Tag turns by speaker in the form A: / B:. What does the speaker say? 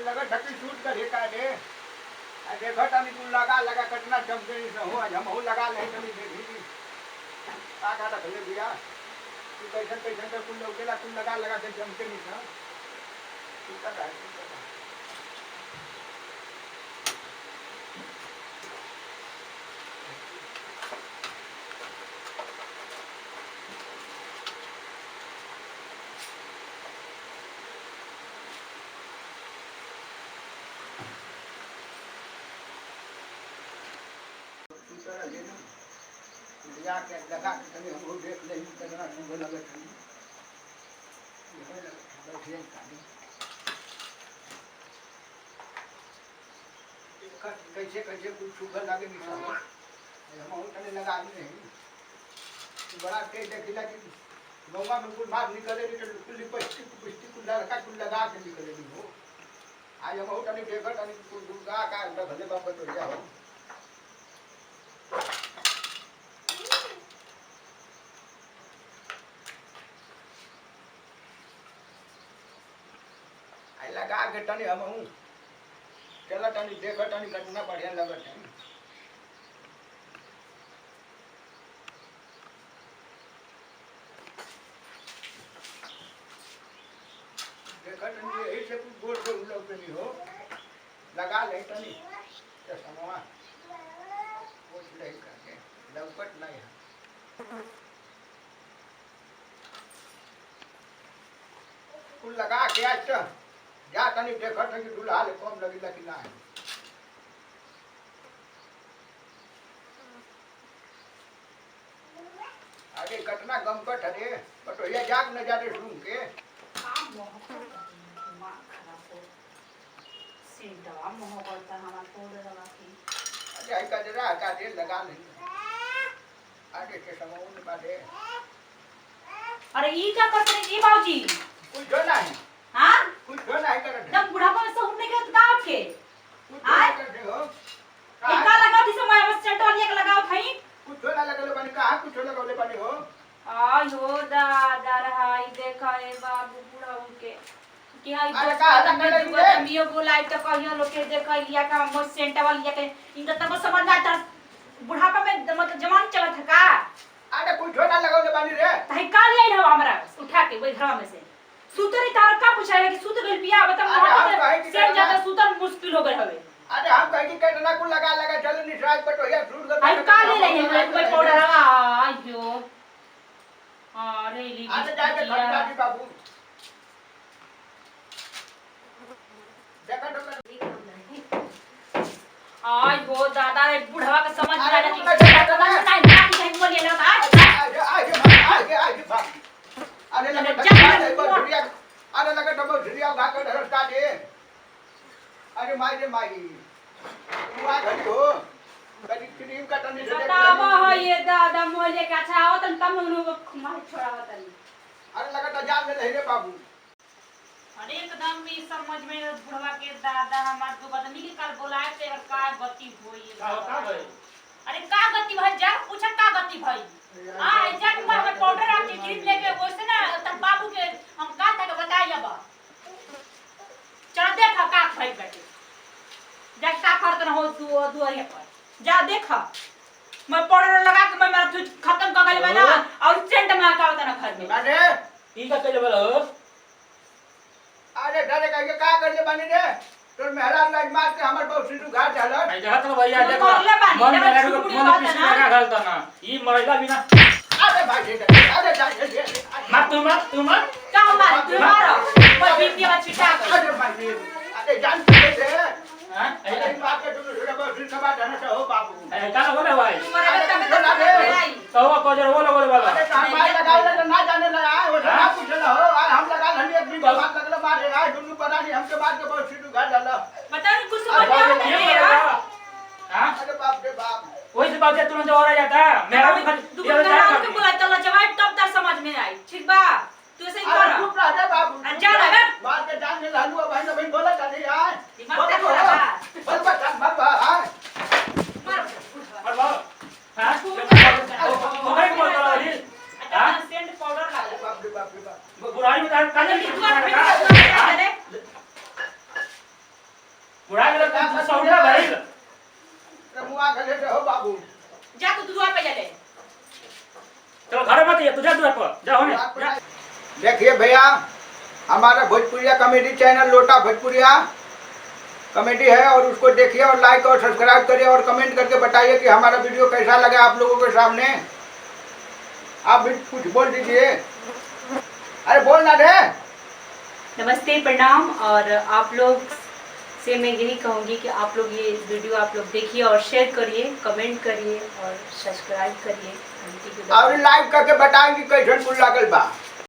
A: लगा ढकी शूट कर का दे देखो तनी तू लगा कटना चमके नहीं हो आज हम लगा नहीं तनी देखी का रख ले भैया तू कैसन तो कुल लोग तू लगा के चमके नहीं था तू कर रहा के लगा के तनी हम देख ले कितना सुंदर लगे तनी बैठिए खाली कैसे कैसे कुछ सुंदर लगे नहीं हम तनी लगा नहीं बड़ा तेज देखिला कि गौवा में कुल बाहर निकले तो कुल लिपस्टिक कुल लगा के निकले नहीं हो आज हम तनी देखो तनी कुल दुर्गा का भले बाबा तो जाओ लगा के तनी हम चला तनी देखो तनी कितना बढ़िया लगत है देखो तनी यही से कुछ गोल गोल लोग नहीं हो लगा ले तनी चश्मा वो नहीं करके लौकट नहीं है कुल लगा के आज जा तनी देखो कि दूल्हा ले कम लगी कि ना है अरे कतना गमकट है तो ये जाग न जाते सुन के अरे आई का जरा का दे लगा नहीं अरे के समूह बादे
B: अरे ई क्या करते हैं जी बाबूजी
A: कुछ जो नहीं
B: हां
A: कुछ जो नहीं कर रहे
B: जब बुढ़ापा में सहूर नहीं के गांव के
A: हां कर रहे हो
B: इनका लगाओ जिसे मैं बस चटोलिया का लगाओ भाई
A: कुछ जो ना लगले बनी कहां कुछ लगले बनी हो
B: आयो दादा रहाई देखा ए बाबू बुढ़ा उनके कि हां
A: अरे का लगले
B: तो मियो बोलाई तो कहियो लोग के देख लिया का मो सेंटा वाली के इनका तब समझ ना आता बुढ़ापा में मतलब जवान चलत है का
A: अरे कुछ जो ना लगले बनी रे
B: तई का ले रहा हमरा उठा के वही घर में से सुतरी तार का पूछाएला कि सुत गइल पिया बता हम से ज्यादा सुतर मुश्किल हो गइल हवे
A: अरे हम कह कि कितना कुल लगा चल निसराज पर तो ये फ्रूट का
B: आई का ले रहे हैं कोई पाउडर आयो अरे ली
A: अरे जाके खरीदा दी बाबू देखा तो
B: आई हो दादा रे बुढ़वा का समझ ना आया कि नहीं बोलिए ना
A: अरे लगा डबल झिरिया भाग कर रस्ता दे अरे माई रे माई तू आ घड़ी हो कभी क्रीम का तनी से
B: बतावा हो ये दादा मोले का अच्छा आओ तन तम नु मार छोड़ावा तन
A: अरे लगा तो जान में रे बाबू
B: अरे एकदम भी समझ में बुढ़वा के दादा हमार दो बदनी के कल बुलाए थे और का गति होई
A: का भाई
B: अरे का गति भाई जा पूछा का गति भाई हां जब मैं पाउडर आके क्रीम लेके वैसे ना तब बाबू के हम का था बताइए बा चल देखा का भाई बेटे जा का करत न हो दुआरिया पर जा देखा मैं पाउडर लगा के मैं मेरा खत्म कर गई बना और सेंट में का होता ना घर में
A: अरे
C: ई का कइले बोलो
A: अरे डरे का कर ले बनी रे तोर मेहरा लाइट मार के हमर बहुत सिद्धू घाट डाला
C: आई देखत ना भैया
B: तू
C: देखो
B: मरले बानी,
C: मन
B: देखो
C: में लगे
B: छुपड़ी
C: मन
B: बात
C: पीछे
B: है ना।
C: लगा गलता ना ई मरला बिना
A: अरे भाई अरे जा
C: मत तू मत
B: का मार तू मारो वो बीपी चिटा
A: अरे भाई अरे जान के
C: हां
A: अरे बात के तुम बहुत सिद्धू घाट डाला हो बाबू
C: ए का बोले भाई
B: तुम्हारे तब तक
C: तो वो को जर बोले बोले
A: अरे भाई लगावले तो ना जाने लगा वो ना पूछला हो आज हम लगा हनी एक दिन बात लगला मारे आज दुनु पता नहीं हमके बात के बहुत सिद्धू घाट डाला
B: बता नहीं कुछ समझ
C: ये
B: नहीं आ रहा
C: हां
A: अरे बाप रे बाप
C: वही से बात तुरंत और आ जाता मेरा भी
B: दुकानदार के बोला चला जवाब तब तक समझ में आई ठीक बा तू ऐसे ही
A: अरे
B: कर
A: चुप रह रे बाबू
B: जा लगा
A: बात के जान ले लालू भाई ना भाई बोला था नहीं यार
B: दिमाग पे लगा
A: बस बस मत बा हां
B: मार
C: और बाबा हां वो भाई बोल रहा है
B: अच्छा सेंड पाउडर लगा
A: बाप रे बाप
C: बुराई में काले
B: तू कर रे
C: बुराई में तो सौड़ा भाई
A: रे मुआ गले हो बाबू
B: जा तू दुआ पे जा ले
C: चलो घर मत ये तुझे दूर पर जा होने
A: देखिए भैया हमारा भोजपुरिया कॉमेडी चैनल लोटा भोजपुरिया कॉमेडी है और उसको देखिए और लाइक और सब्सक्राइब करिए और कमेंट करके बताइए कि हमारा वीडियो कैसा लगा आप लोगों के सामने आप भी कुछ बोल दीजिए अरे बोल ना रे
B: नमस्ते प्रणाम और आप लोग से मैं यही कहूँगी कि आप लोग ये वीडियो आप लोग देखिए और शेयर करिए कमेंट करिए और सब्सक्राइब करिए
A: और लाइक करके बताएंगे कैसे कुल लागल बा।